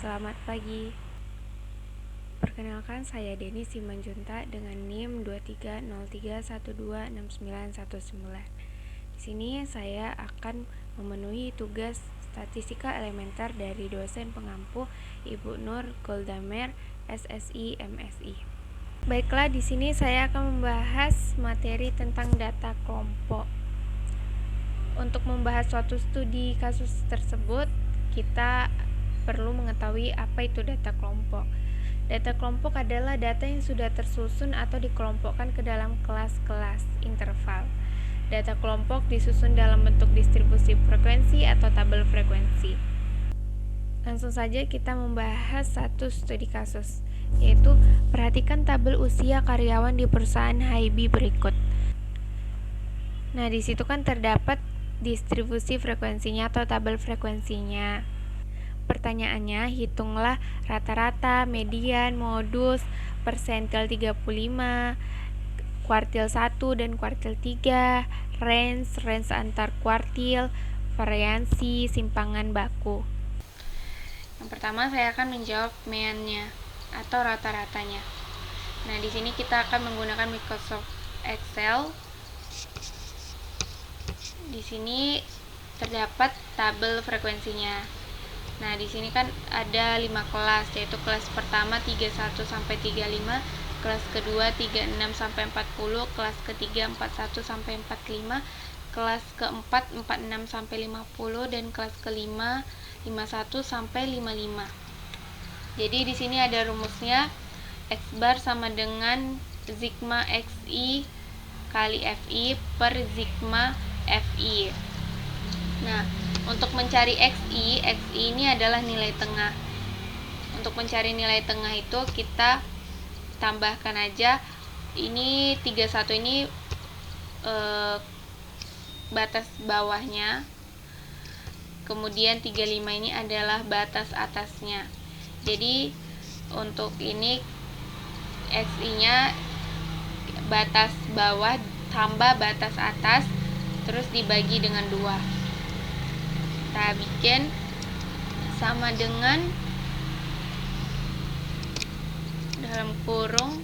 Selamat pagi. Perkenalkan, saya Deni Simanjunta dengan NIM 2303126919. Di sini saya akan memenuhi tugas statistika elementer dari dosen pengampu Ibu Nur Goldamer, SSI, MSI. Baiklah, di sini saya akan membahas materi tentang data kelompok. Untuk membahas suatu studi kasus tersebut, kita perlu mengetahui apa itu data kelompok. Data kelompok adalah data yang sudah tersusun atau dikelompokkan ke dalam kelas-kelas interval. Data kelompok disusun dalam bentuk distribusi frekuensi atau tabel frekuensi. Langsung saja kita membahas satu studi kasus, yaitu perhatikan tabel usia karyawan di perusahaan HiB berikut. Nah, di situ kan terdapat distribusi frekuensinya atau tabel frekuensinya. Pertanyaannya, hitunglah rata-rata, median, modus, persentil 35, kuartil 1 dan kuartil 3, range antar kuartil, variansi, simpangan baku. Yang pertama saya akan menjawab meannya atau rata-ratanya. Nah, di sini kita akan menggunakan Microsoft Excel. Di sini terdapat tabel frekuensinya. Nah, di sini kan ada 5 kelas, yaitu kelas pertama 31 sampai 35, kelas kedua 36 sampai 40, kelas ketiga 41 sampai 45, kelas keempat 46 sampai 50 dan kelas kelima 51 sampai 55. Jadi di sini ada rumusnya, X bar sama dengan sigma XI kali FI per sigma FI. Nah, untuk mencari XI ini adalah nilai tengah. Untuk mencari nilai tengah itu kita tambahkan aja, ini 31 ini batas bawahnya, kemudian 35 ini adalah batas atasnya. Jadi untuk ini XI nya batas bawah tambah batas atas terus dibagi dengan 2. Kita bikin sama dengan dalam kurung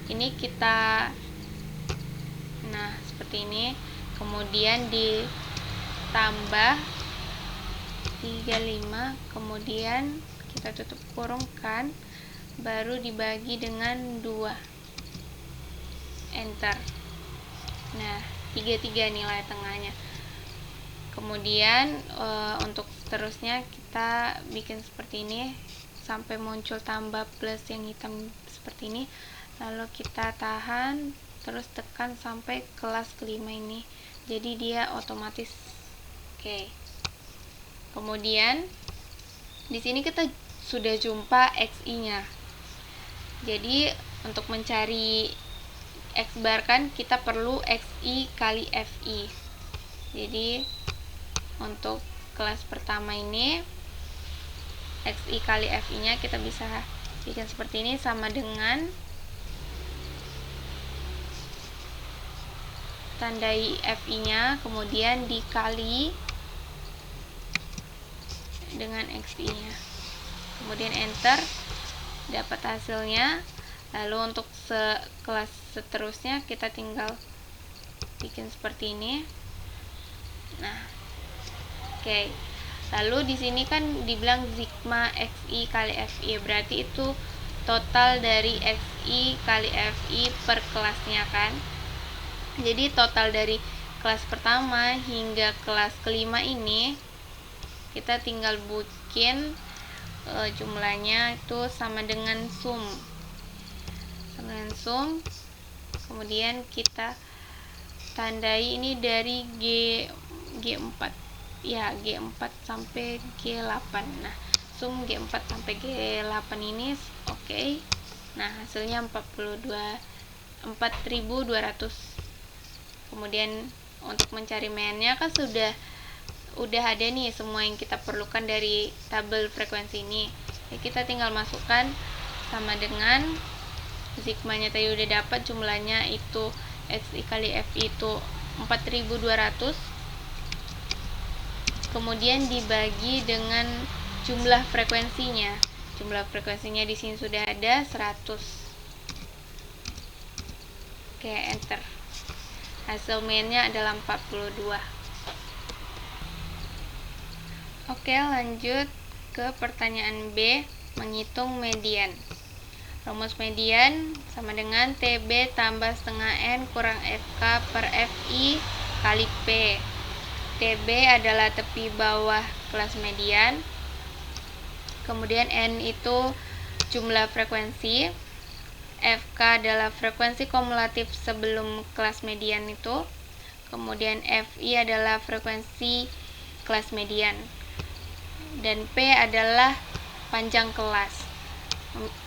ini kita, nah seperti ini, kemudian ditambah 35, kemudian kita tutup kurungkan, baru dibagi dengan 2, enter. Nah, 33 nilai tengahnya. Kemudian untuk seterusnya kita bikin seperti ini sampai muncul tambah plus yang hitam seperti ini, lalu kita tahan terus tekan sampai kelas kelima ini, jadi dia otomatis oke. Kemudian di sini kita sudah jumpa XI nya, jadi untuk mencari X bar kan kita perlu XI kali FI. Jadi untuk kelas pertama ini XI kali FI nya kita bisa bikin seperti ini, sama dengan tandai FI nya kemudian dikali dengan XI nya, kemudian enter, dapat hasilnya. Lalu untuk kelas seterusnya kita tinggal bikin seperti ini. Nah, oke. Lalu di sini kan dibilang sigma XI kali FI, berarti itu total dari XI kali FI per kelasnya kan. Jadi total dari kelas pertama hingga kelas kelima ini kita tinggal bikin jumlahnya itu sama dengan sum. Kemudian kita tandai ini dari G4 ya, G4 sampai G8. Nah, sum G4 sampai G8 ini oke. Nah, hasilnya 4.200. Kemudian untuk mencari meannya kan udah ada nih semua yang kita perlukan dari tabel frekuensi ini. Ya, kita tinggal masukkan sama dengan sigmanya tadi udah dapat, jumlahnya itu XI kali FI itu 4.200, kemudian dibagi dengan jumlah frekuensinya. Jumlah frekuensinya di sini sudah ada 100. Oke, enter. Hasil mainnya adalah 42. Oke, lanjut ke pertanyaan B, menghitung median. Rumus median sama dengan TB tambah setengah N kurang FK per FI kali P. TB adalah tepi bawah kelas median, kemudian N itu jumlah frekuensi, FK adalah frekuensi kumulatif sebelum kelas median itu, kemudian FI adalah frekuensi kelas median, dan P adalah panjang kelas.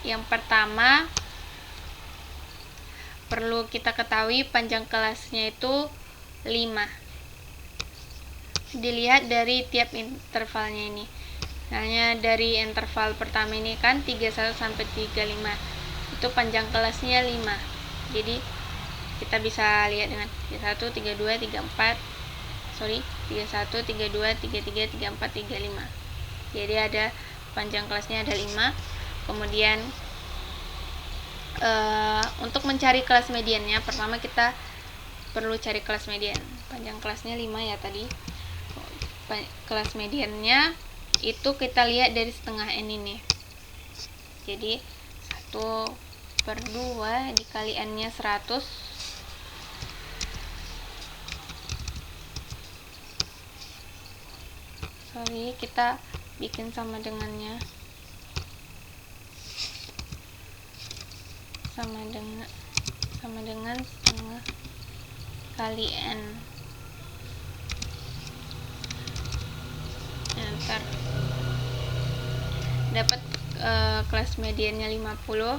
Yang pertama perlu kita ketahui panjang kelasnya itu 5. Dilihat dari tiap intervalnya ini. Misalnya dari interval pertama ini kan 31 sampai 35. Itu panjang kelasnya 5. Jadi kita bisa lihat dengan 31, 32, 34. 31, 32, 33, 34, 35. Jadi ada panjang kelasnya ada 5. Kemudian untuk mencari kelas mediannya, pertama kita perlu cari kelas median. Panjang kelasnya 5 ya tadi. Kelas mediannya itu kita lihat dari setengah N ini. Jadi 1/2 dikali N nya 100. Kita bikin sama dengannya. Sama dengan setengah kali N. Enter. Dapat kelas mediannya 50.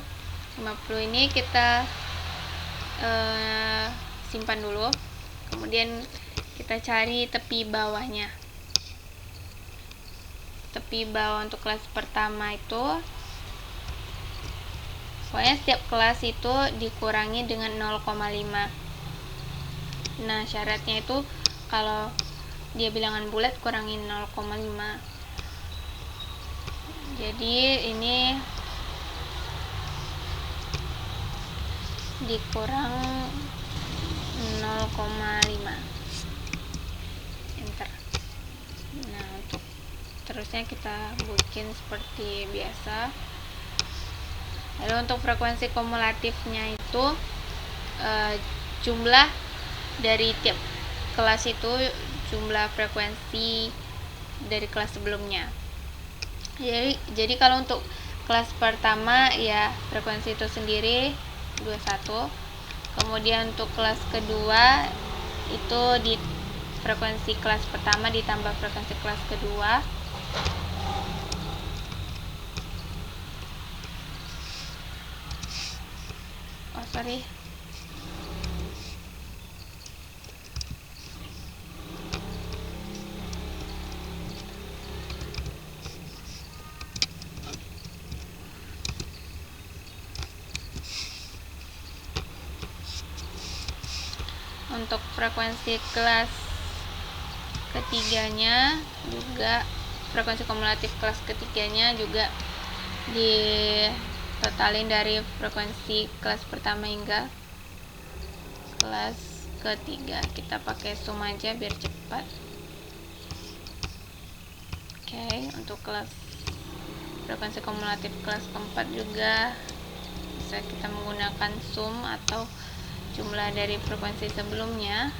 50 ini kita simpan dulu. Kemudian kita cari tepi bawahnya. Tepi bawah untuk kelas pertama itu, pokoknya setiap kelas itu dikurangi dengan 0,5. Nah, syaratnya itu kalau dia bilangan bulat kurangi 0,5. Jadi ini dikurang 0,5. Enter. Nah, untuk terusnya kita bikin seperti biasa. Lalu untuk frekuensi kumulatifnya itu jumlah dari tiap kelas itu jumlah frekuensi dari kelas sebelumnya. Jadi kalau untuk kelas pertama ya frekuensi itu sendiri 21. Kemudian untuk kelas kedua itu di frekuensi kelas pertama ditambah frekuensi kelas kedua. Untuk frekuensi kelas ketiganya juga, frekuensi kumulatif kelas ketiganya juga ditotalin dari frekuensi kelas pertama hingga kelas ketiga. Kita pakai sum aja biar cepat. Oke, untuk kelas frekuensi kumulatif kelas keempat juga bisa kita menggunakan sum atau jumlah dari frekuensi sebelumnya,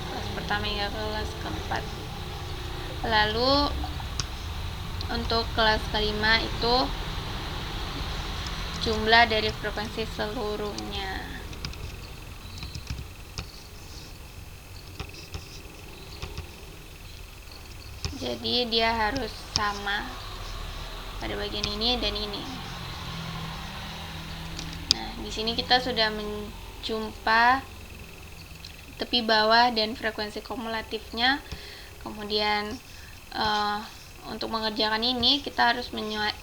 kelas pertama hingga kelas keempat. Lalu untuk kelas kelima itu jumlah dari frekuensi seluruhnya. Jadi dia harus sama pada bagian ini dan ini. Nah, di sini kita sudah menjumpa tepi bawah dan frekuensi kumulatifnya. Kemudian untuk mengerjakan ini kita harus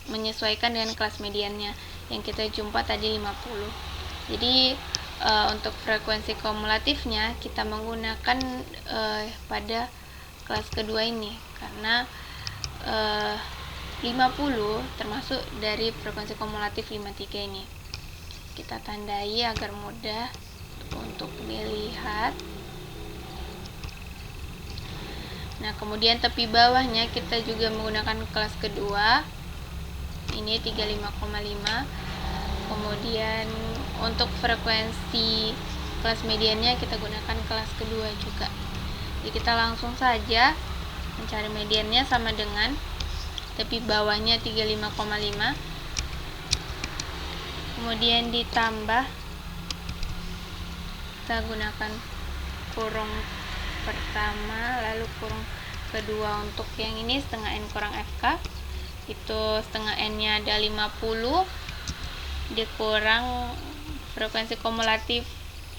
menyesuaikan dengan kelas mediannya yang kita jumpa tadi 50. Jadi untuk frekuensi kumulatifnya kita menggunakan pada kelas kedua ini, karena 50 termasuk dari frekuensi kumulatif 53 ini. Kita tandai agar mudah untuk dilihat. Nah, kemudian tepi bawahnya kita juga menggunakan kelas kedua. Ini 35,5. Kemudian untuk frekuensi kelas mediannya kita gunakan kelas kedua juga. Jadi kita langsung saja mencari mediannya sama dengan tepi bawahnya 35,5. Kemudian ditambah, kita gunakan kurung pertama lalu kurung kedua. Untuk yang ini setengah N kurang FK, itu setengah N nya ada 50 dikurang frekuensi kumulatif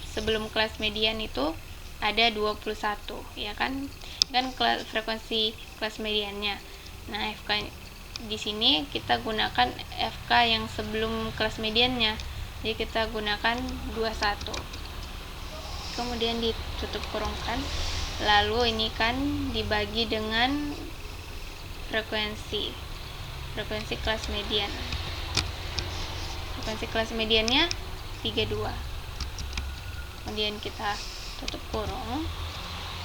sebelum kelas median itu ada 21, ya kan frekuensi kelas mediannya. Nah, FK di sini kita gunakan FK yang sebelum kelas mediannya, jadi kita gunakan 21. Kemudian ditutup kurungkan, lalu ini kan dibagi dengan frekuensi kelas median. Frekuensi kelas mediannya 32. Kemudian kita tutup kurung,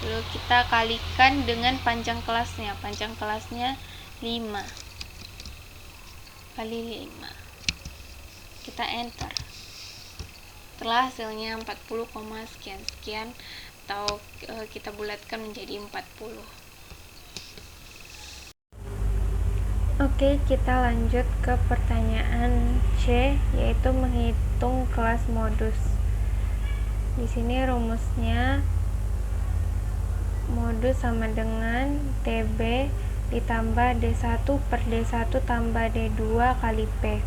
lalu kita kalikan dengan panjang kelasnya. Panjang kelasnya 5 kali 5. Kita enter. Setelah hasilnya 40, sekian atau kita bulatkan menjadi 40. Oke, kita lanjut ke pertanyaan C, yaitu menghitung kelas modus. Di sini rumusnya modus sama dengan TB ditambah D1 per D1 tambah D2 kali P.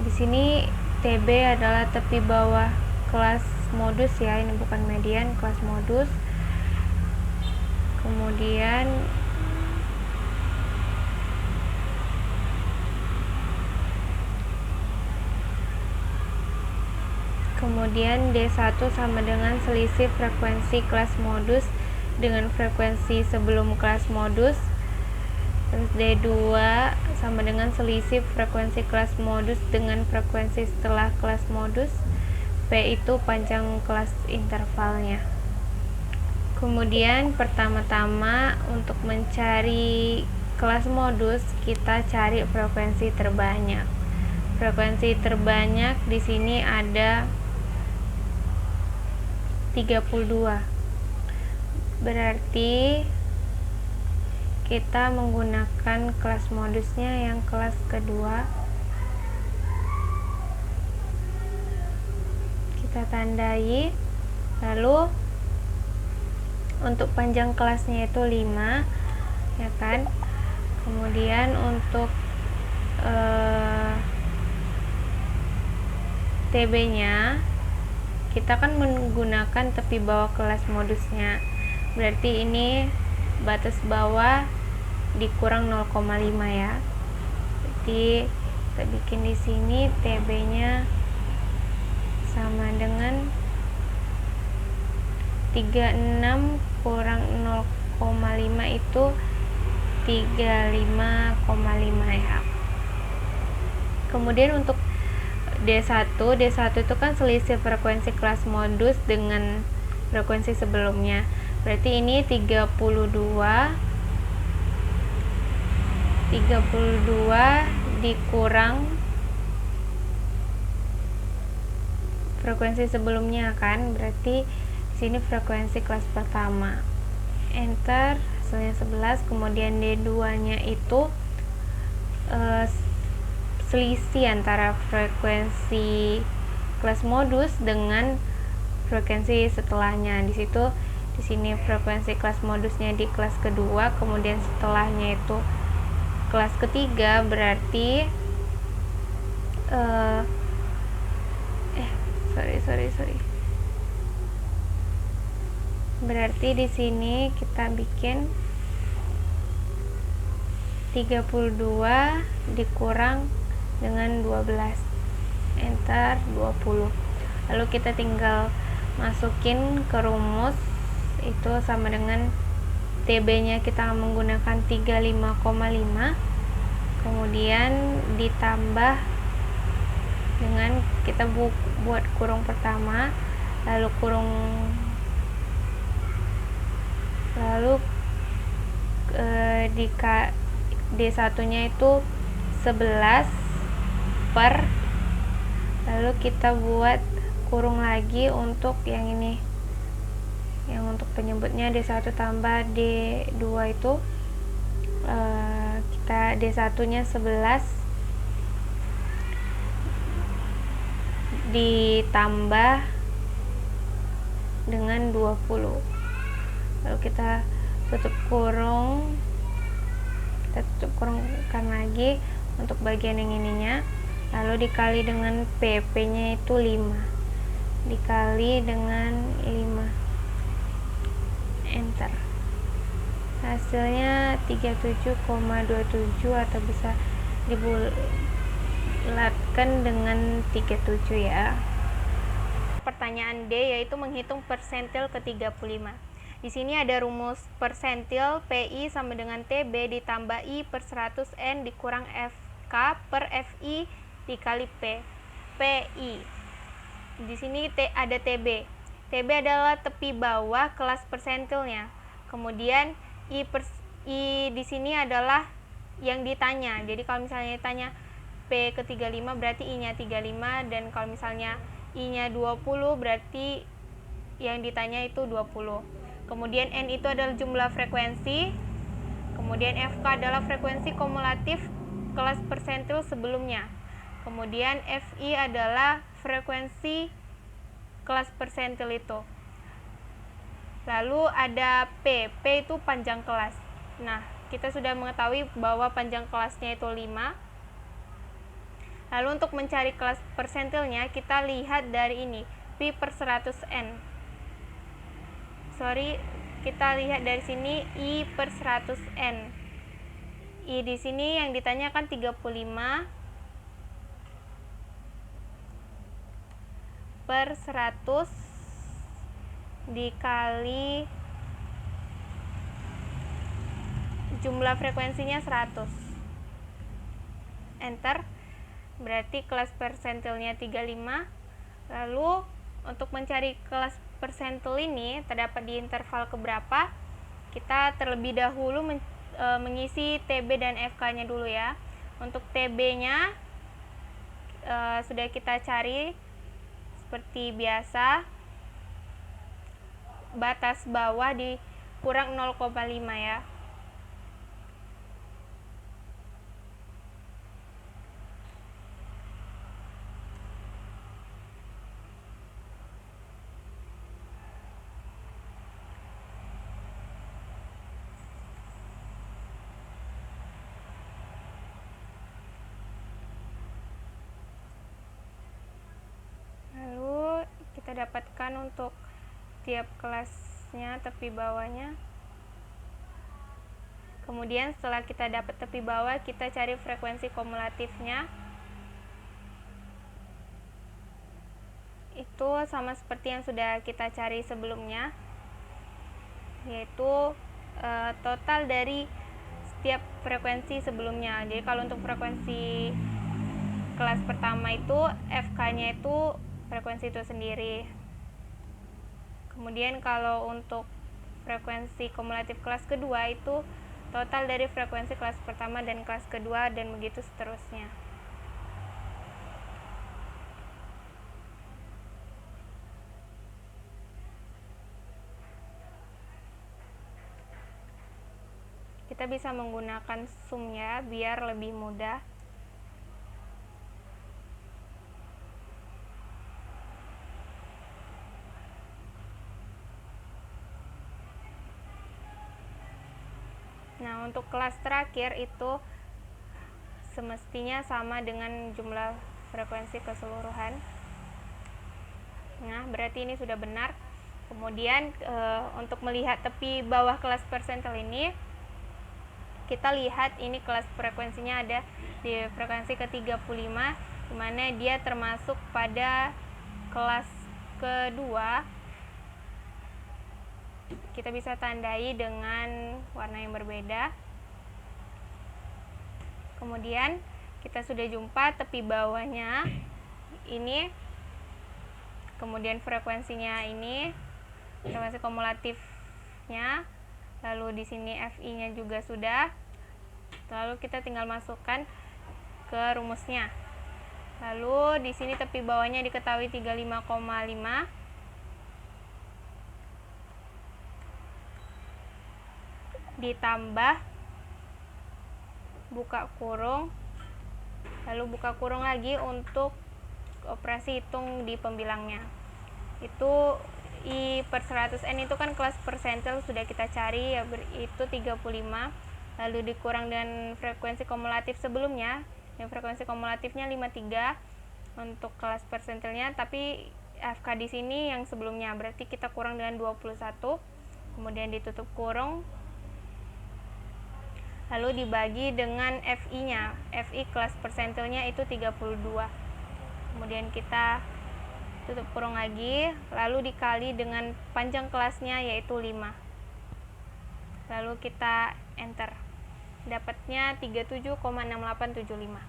Di sini TB adalah tepi bawah kelas modus ya, ini bukan median, kelas modus. Kemudian D1 sama dengan selisih frekuensi kelas modus dengan frekuensi sebelum kelas modus. Terus D2 sama dengan selisih frekuensi kelas modus dengan frekuensi setelah kelas modus. P itu panjang kelas intervalnya. Kemudian pertama-tama untuk mencari kelas modus, kita cari frekuensi terbanyak. Frekuensi terbanyak di sini ada 32. Berarti kita menggunakan kelas modusnya yang kelas kedua. Kita tandai. Lalu untuk panjang kelasnya itu 5, ya kan? Kemudian untuk TB-nya kita kan menggunakan tepi bawah kelas modusnya. Berarti ini batas bawah dikurang 0,5 ya. Jadi kita bikin di sini TB-nya sama dengan 36 kurang 0,5 itu 35,5 ya. Kemudian untuk D1 itu kan selisih frekuensi kelas modus dengan frekuensi sebelumnya. Berarti ini 32 dikurang frekuensi sebelumnya kan, berarti di sini frekuensi kelas pertama. Enter, hasilnya 11. Kemudian D2-nya itu selisih antara frekuensi kelas modus dengan frekuensi setelahnya. Di sini frekuensi kelas modusnya di kelas kedua, kemudian setelahnya itu kelas ketiga, berarti berarti di sini kita bikin 32 dikurang dengan 12, enter 20. Lalu kita tinggal masukin ke rumus, itu sama dengan TB nya kita menggunakan 35,5, kemudian ditambah dengan kita buat kurung pertama, lalu D1 nya itu 11 per, lalu kita buat kurung lagi untuk yang ini, yang untuk penyebutnya D1 tambah D2 itu kita D1 nya 11 ditambah dengan 20, lalu kita tutupkan lagi untuk bagian yang ininya, lalu dikali dengan PP nya itu 5 dikali dengan 5, enter, hasilnya 37,27 atau bisa dibulatkan dengan 37 ya. Pertanyaan D yaitu menghitung persentil ke 35. Di sini ada rumus persentil PI sama dengan TB ditambah I per 100 N dikurang FK per FI dikali P. PI. Di sini ada TB. TB adalah tepi bawah kelas persentilnya. Kemudian I di sini adalah yang ditanya. Jadi kalau misalnya ditanya P ke 35 berarti I-nya 35, dan kalau misalnya I-nya 20 berarti yang ditanya itu 20. Kemudian N itu adalah jumlah frekuensi. Kemudian FK adalah frekuensi kumulatif kelas persentil sebelumnya. Kemudian FI adalah frekuensi kelas persentil itu. Lalu ada P itu panjang kelas. Nah, kita sudah mengetahui bahwa panjang kelasnya itu 5. Lalu untuk mencari kelas persentilnya, kita lihat dari ini, pi per 100N. Kita lihat dari sini I per 100N. I di sini yang ditanyakan 35 per 100 dikali jumlah frekuensinya 100. Enter. Berarti kelas persentilnya 35. Lalu untuk mencari kelas persentil ini terdapat di interval keberapa, kita terlebih dahulu mengisi TB dan FK-nya dulu ya. Untuk TB-nya sudah kita cari seperti biasa, batas bawah dikurang 0,5 ya. Kita dapatkan untuk tiap kelasnya tepi bawahnya. Kemudian setelah kita dapat tepi bawah, kita cari frekuensi kumulatifnya. Itu sama seperti yang sudah kita cari sebelumnya, yaitu total dari setiap frekuensi sebelumnya. Jadi kalau untuk frekuensi kelas pertama itu FK-nya itu frekuensi itu sendiri. Kemudian kalau untuk frekuensi kumulatif kelas kedua itu total dari frekuensi kelas pertama dan kelas kedua, dan begitu seterusnya. Kita bisa menggunakan sum ya, biar lebih mudah. Nah, untuk kelas terakhir itu semestinya sama dengan jumlah frekuensi keseluruhan. Nah, berarti ini sudah benar. Kemudian untuk melihat tepi bawah kelas persentil ini, kita lihat ini kelas frekuensinya ada di frekuensi ke-35, di mana dia termasuk pada kelas kedua. Kita bisa tandai dengan warna yang berbeda. Kemudian kita sudah jumpa tepi bawahnya ini, kemudian frekuensinya ini, frekuensi kumulatifnya, lalu di sini FI-nya juga sudah. Lalu kita tinggal masukkan ke rumusnya. Lalu di sini tepi bawahnya diketahui 35,5, ditambah buka kurung, lalu buka kurung lagi untuk operasi hitung di pembilangnya. Itu I per 100N itu kan kelas persentil sudah kita cari ya, itu 35, lalu dikurang dengan frekuensi kumulatif sebelumnya, yang frekuensi kumulatifnya 53 untuk kelas persentilnya, tapi FK di sini yang sebelumnya, berarti kita kurang dengan 21, kemudian ditutup kurung, lalu dibagi dengan FI-nya. FI kelas persentilnya itu 32. Kemudian kita tutup kurung lagi, lalu dikali dengan panjang kelasnya yaitu 5. Lalu kita enter. Dapatnya 37,6875.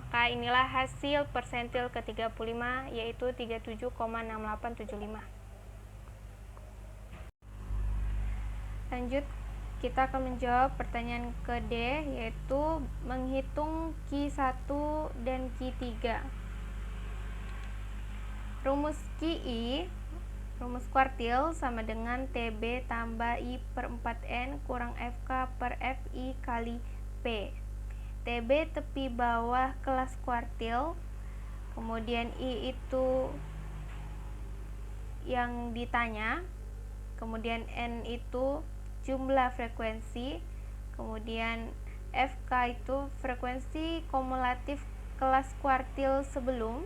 Maka inilah hasil persentil ke-35 yaitu 37,6875. Lanjut, kita akan menjawab pertanyaan ke D, yaitu menghitung Q1 dan Q3. Rumus QI, rumus kuartil sama dengan TB tambah I per 4N kurang FK per FI kali P. TB tepi bawah kelas kuartil, kemudian I itu yang ditanya, kemudian N itu jumlah frekuensi, kemudian FK itu frekuensi kumulatif kelas kuartil sebelum,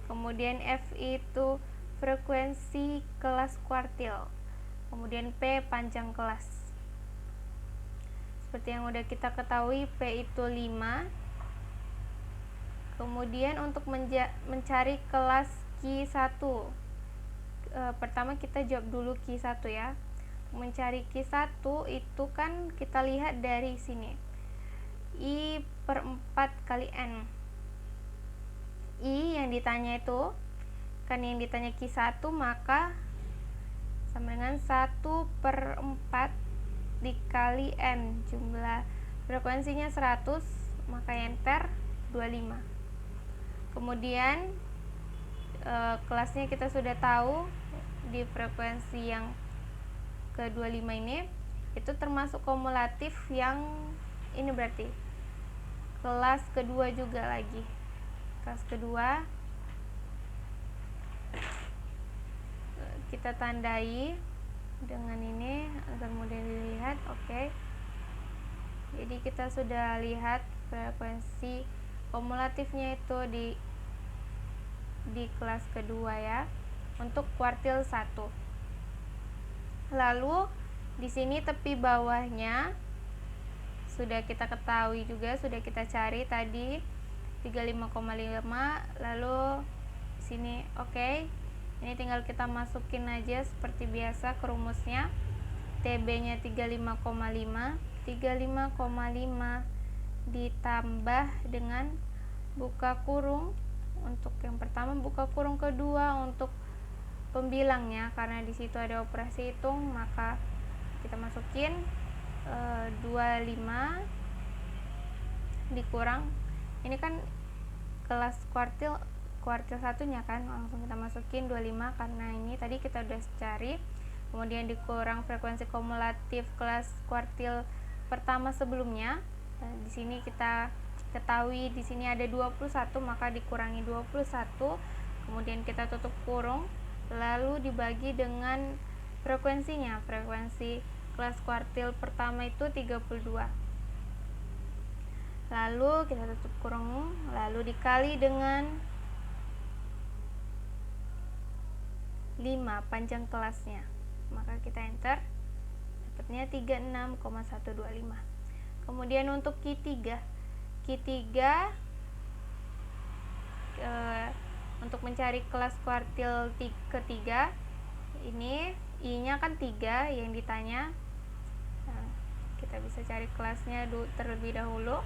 kemudian FI itu frekuensi kelas kuartil, kemudian P panjang kelas. Seperti yang udah kita ketahui, P itu 5. Kemudian untuk mencari kelas Q1, pertama kita jawab dulu Q1 ya. Mencari Q1 itu kan kita lihat dari sini, I per 4 kali N. I yang ditanya itu kan yang ditanya Q1, maka sama dengan 1 per 4 dikali N, jumlah frekuensinya 100, maka enter 25. Kemudian kelasnya kita sudah tahu di frekuensi yang ke-25 ini, itu termasuk kumulatif yang ini, berarti kelas kedua juga lagi. Kelas kedua kita tandai dengan ini agar mudah dilihat. Oke. Jadi kita sudah lihat frekuensi kumulatifnya itu di kelas kedua ya, untuk kuartil 1. Lalu di sini tepi bawahnya sudah kita ketahui juga, sudah kita cari tadi 35,5, lalu di sini oke. Ini tinggal kita masukin aja seperti biasa ke rumusnya. TB-nya 35,5. 35,5 ditambah dengan buka kurung untuk yang pertama, buka kurung kedua untuk pembilangnya, karena di situ ada operasi hitung, maka kita masukin 25 dikurang, ini kan kelas kuartil satunya kan, langsung kita masukin 25 karena ini tadi kita udah cari. Kemudian dikurang frekuensi kumulatif kelas kuartil pertama sebelumnya. Di sini kita ketahui di sini ada 21, maka dikurangi 21, kemudian kita tutup kurung, lalu dibagi dengan frekuensinya. Frekuensi kelas kuartil pertama itu 32. Lalu kita tutup kurung, lalu dikali dengan 5 panjang kelasnya. Maka kita enter, dapatnya 36,125. Kemudian untuk Q3 untuk mencari kelas kuartil ketiga, ini I-nya kan 3 yang ditanya. Nah, kita bisa cari kelasnya terlebih dahulu.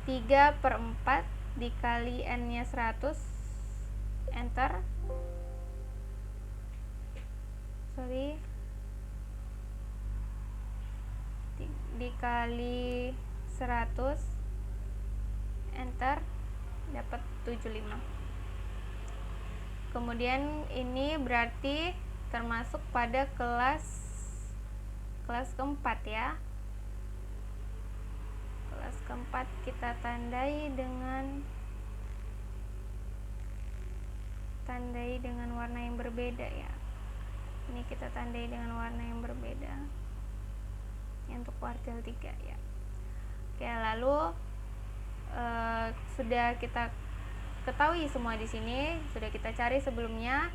3/4 dikali N-nya 100, enter. Dikali 100, enter, dapat 75. Kemudian ini berarti termasuk pada kelas keempat ya. Kelas keempat kita tandai dengan warna yang berbeda ya. Ini kita tandai dengan warna yang berbeda untuk kuartil 3 ya. Oke, lalu sudah kita ketahui semua di sini, sudah kita cari sebelumnya.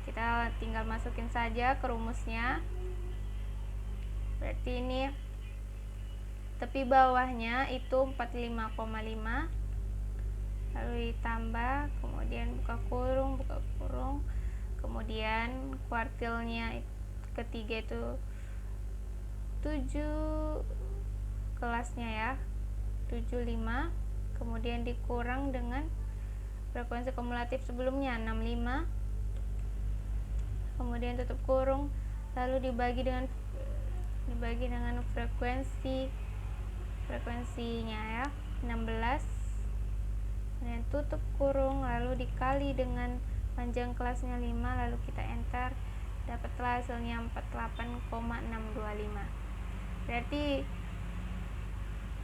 Kita tinggal masukin saja ke rumusnya. Berarti ini tepi bawahnya itu 45,5, lalu ditambah, kemudian buka kurung, kemudian kuartilnya ketiga itu 7 kelasnya ya, 75, kemudian dikurang dengan frekuensi kumulatif sebelumnya 65, kemudian tutup kurung, lalu dibagi dengan frekuensinya ya, 16, kemudian tutup kurung, lalu dikali dengan panjang kelasnya 5, lalu kita enter, dapatlah hasilnya 48,625. Berarti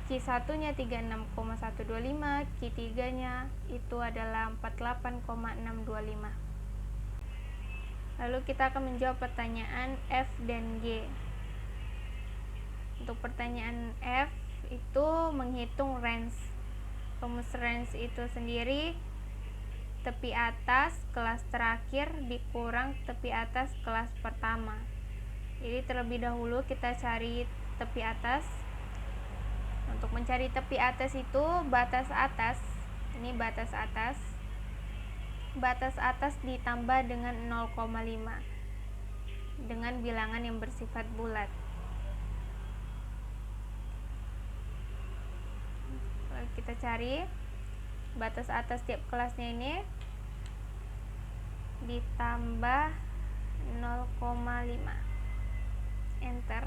Q1 nya 36,125, Q3 nya itu adalah 48,625. Lalu kita akan menjawab pertanyaan F dan G. Untuk pertanyaan F itu menghitung range. Rumus range itu sendiri tepi atas kelas terakhir dikurang tepi atas kelas pertama. Jadi terlebih dahulu kita cari tepi atas. Untuk mencari tepi atas itu batas atas, ini batas atas ditambah dengan 0,5 dengan bilangan yang bersifat bulat. Kita cari batas atas tiap kelasnya ini ditambah 0,5, enter.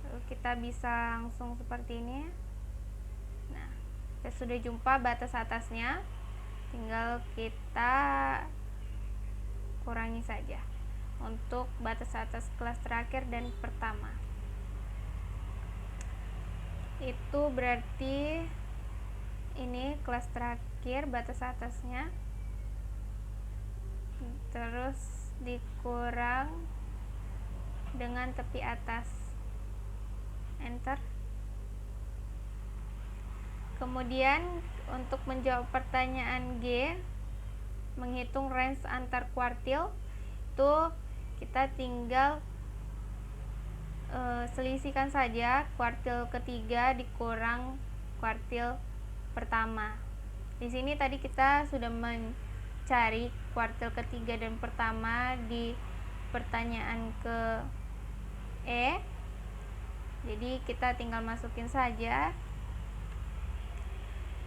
Lalu kita bisa langsung seperti ini. Nah, kita sudah jumpa batas atasnya, tinggal kita kurangi saja untuk batas atas kelas terakhir dan pertama. Itu berarti ini kelas terakhir batas atasnya, terus dikurang dengan tepi atas, enter. Kemudian untuk menjawab pertanyaan G, menghitung range antar kuartil, itu kita tinggal selisihkan saja kuartil ketiga dikurang kuartil pertama. Di sini tadi kita sudah mencari kuartil ketiga dan pertama di pertanyaan ke E. Jadi kita tinggal masukin saja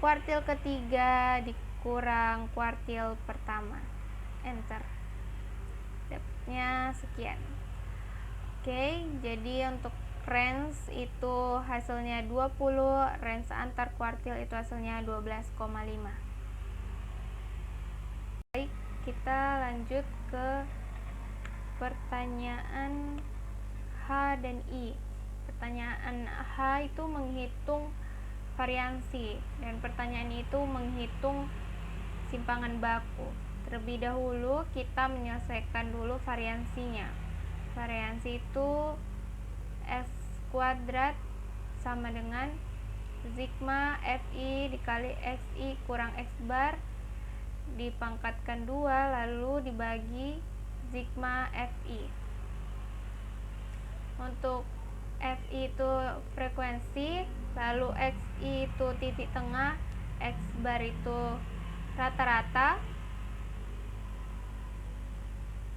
kuartil ketiga dikurang kuartil pertama, enter. Dapatnya sekian. Oke, jadi untuk range itu hasilnya 20, range antar kuartil itu hasilnya 12,5. Baik, kita lanjut ke pertanyaan H dan I. Pertanyaan H itu menghitung variansi dan pertanyaan itu menghitung simpangan baku. Terlebih dahulu kita menyelesaikan dulu variansinya. Variansi itu F kuadrat sama dengan sigma Fi dikali Xi kurang X bar dipangkatkan 2 lalu dibagi sigma Fi. Untuk Fi itu frekuensi, lalu Xi itu titik tengah, X bar itu rata-rata.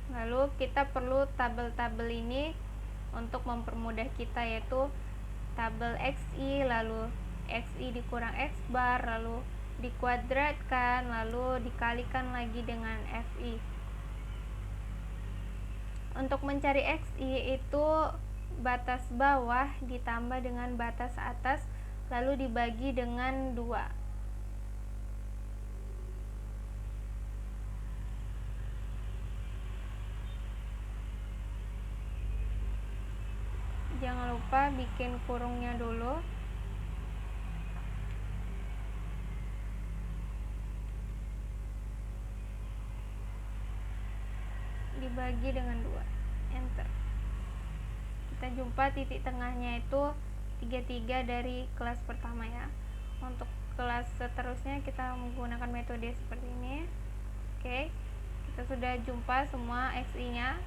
Lalu kita perlu tabel-tabel ini untuk mempermudah kita, yaitu tabel Xi, lalu XI dikurang X bar, lalu dikuadratkan, lalu dikalikan lagi dengan FI. Untuk mencari XI itu batas bawah ditambah dengan batas atas, lalu dibagi dengan 2. Jangan lupa bikin kurungnya dulu. Dibagi dengan 2. Enter. Kita jumpa titik tengahnya itu 33 dari kelas pertama ya. Untuk kelas seterusnya kita menggunakan metode seperti ini. Oke. Kita sudah jumpa semua XI nya.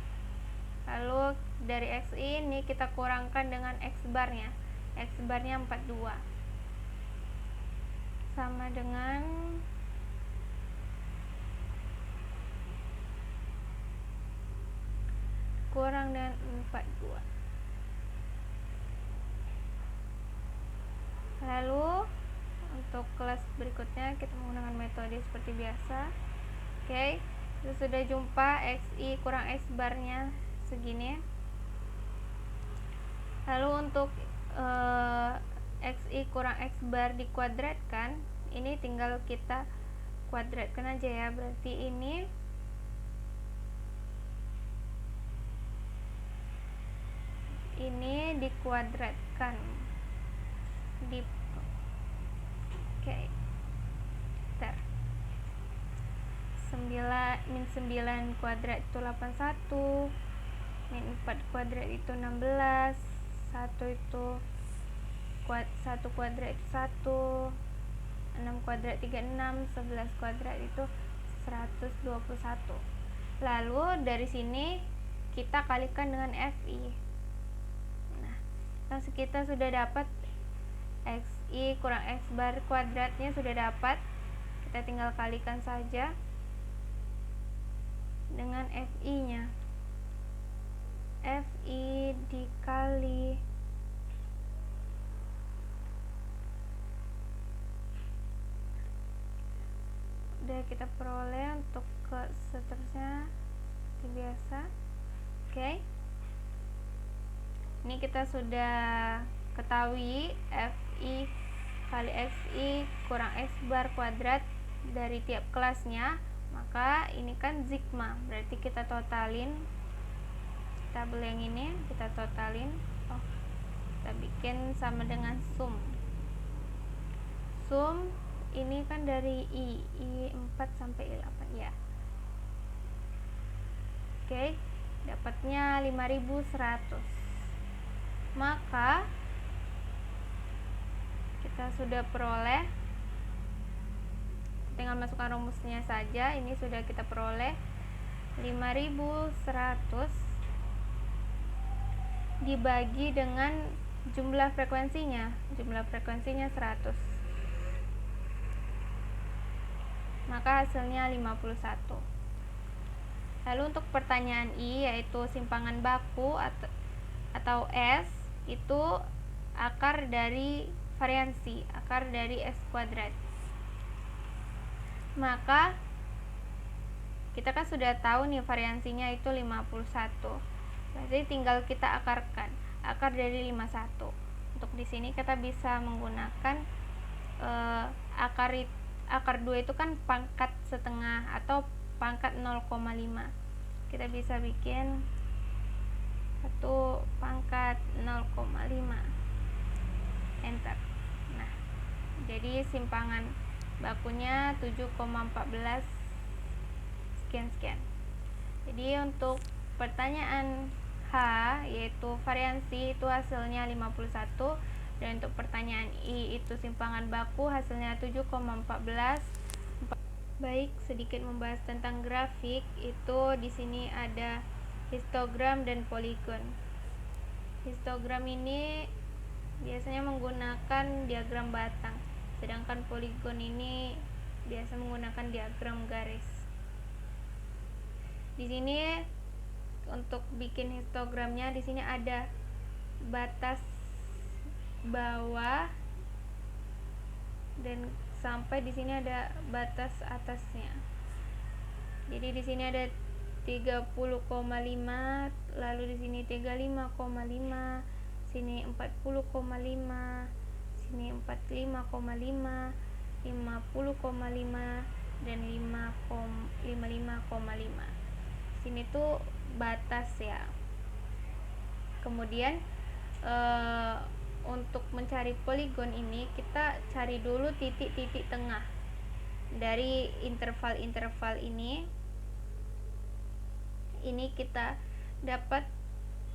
Lalu dari XI ini kita kurangkan dengan X barnya. X barnya 42 sama dengan kurang dengan 42. Lalu untuk kelas berikutnya kita menggunakan metode seperti biasa. Oke, kita sudah jumpa XI kurang X barnya segini. Lalu untuk XI kurang X bar dikuadratkan, ini tinggal kita kuadratkan aja ya. Berarti ini dikuadratkan di Ter 9 kuadrat itu 81, min 4 kuadrat itu 16, 1 itu 1 kuadrat itu 1, 6 kuadrat 36, 11 kuadrat itu 121. Lalu dari sini kita kalikan dengan FI. Nah, langsung kita sudah dapat XI kurang X bar kuadratnya sudah dapat. Kita tinggal kalikan saja dengan FI nya. FI dikali udah kita peroleh. Untuk ke seterusnya seperti biasa. Oke. Ini kita sudah ketahui FI kali XI kurang X bar kuadrat dari tiap kelasnya, maka ini kan sigma, berarti kita totalin tabel yang ini, kita totalin. Kita bikin sama dengan sum ini kan dari I 4 sampai I 8 ya. Oke, dapatnya 5100. Maka kita sudah peroleh, tinggal masukkan rumusnya saja. Ini sudah kita peroleh 5100 dibagi dengan jumlah frekuensinya 100, maka hasilnya 51. Lalu untuk pertanyaan I, yaitu simpangan baku atau S, itu akar dari variansi, akar dari X kuadrat. Maka kita kan sudah tahu nih variansinya itu 51. Berarti tinggal kita akarkan, akar dari 51. Untuk di sini kita bisa menggunakan akar 2 itu kan pangkat setengah atau pangkat 0,5. Kita bisa bikin 1 pangkat 0,5. Enter. Nah, jadi simpangan bakunya 7,14 sekian. Jadi untuk pertanyaan H, yaitu variansi, itu hasilnya 51, dan untuk pertanyaan I itu simpangan baku, hasilnya 7,14. Baik, sedikit membahas tentang grafik. Itu di sini ada histogram dan poligon. Histogram ini biasanya menggunakan diagram batang, sedangkan poligon ini biasa menggunakan diagram garis. Di sini untuk bikin histogramnya, di sini ada batas bawah dan sampai di sini ada batas atasnya. Jadi di sini ada 30,5, lalu di sini 35,5, sini 40,5, sini 45,5, 50,5, dan 55,5. Sini tuh batas ya. Kemudian untuk mencari poligon ini kita cari dulu titik-titik tengah dari interval-interval ini kita dapat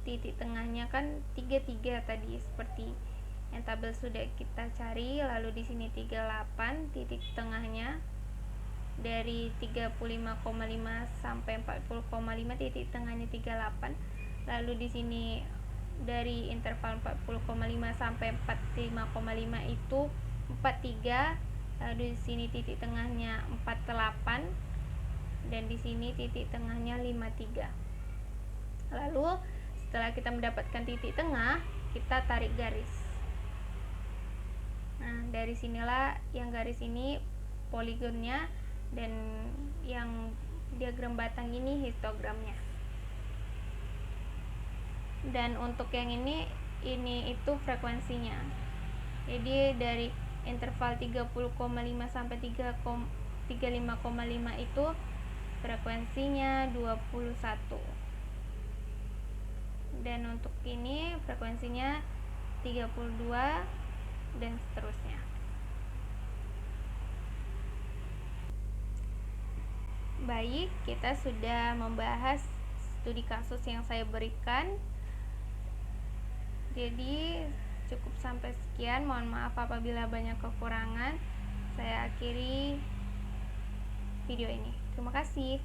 titik tengahnya kan 33 tadi seperti yang tabel sudah kita cari. Lalu di sini 38 titik tengahnya, dari 35,5 sampai 40,5 titik tengahnya 38. Lalu di sini dari interval 40,5 sampai 45,5 itu 43. Lalu di sini titik tengahnya 48 dan di sini titik tengahnya 53. Lalu setelah kita mendapatkan titik tengah, kita tarik garis. Nah, dari sinilah yang garis ini poligonnya, dan yang diagram batang ini histogramnya. Dan untuk yang ini itu frekuensinya. Jadi dari interval 30,5 sampai 35,5 itu frekuensinya 21. Dan untuk ini frekuensinya 32 dan seterusnya. Baik, kita sudah membahas studi kasus yang saya berikan. Jadi cukup sampai sekian. Mohon maaf apabila banyak kekurangan. Saya akhiri video ini. Terima kasih.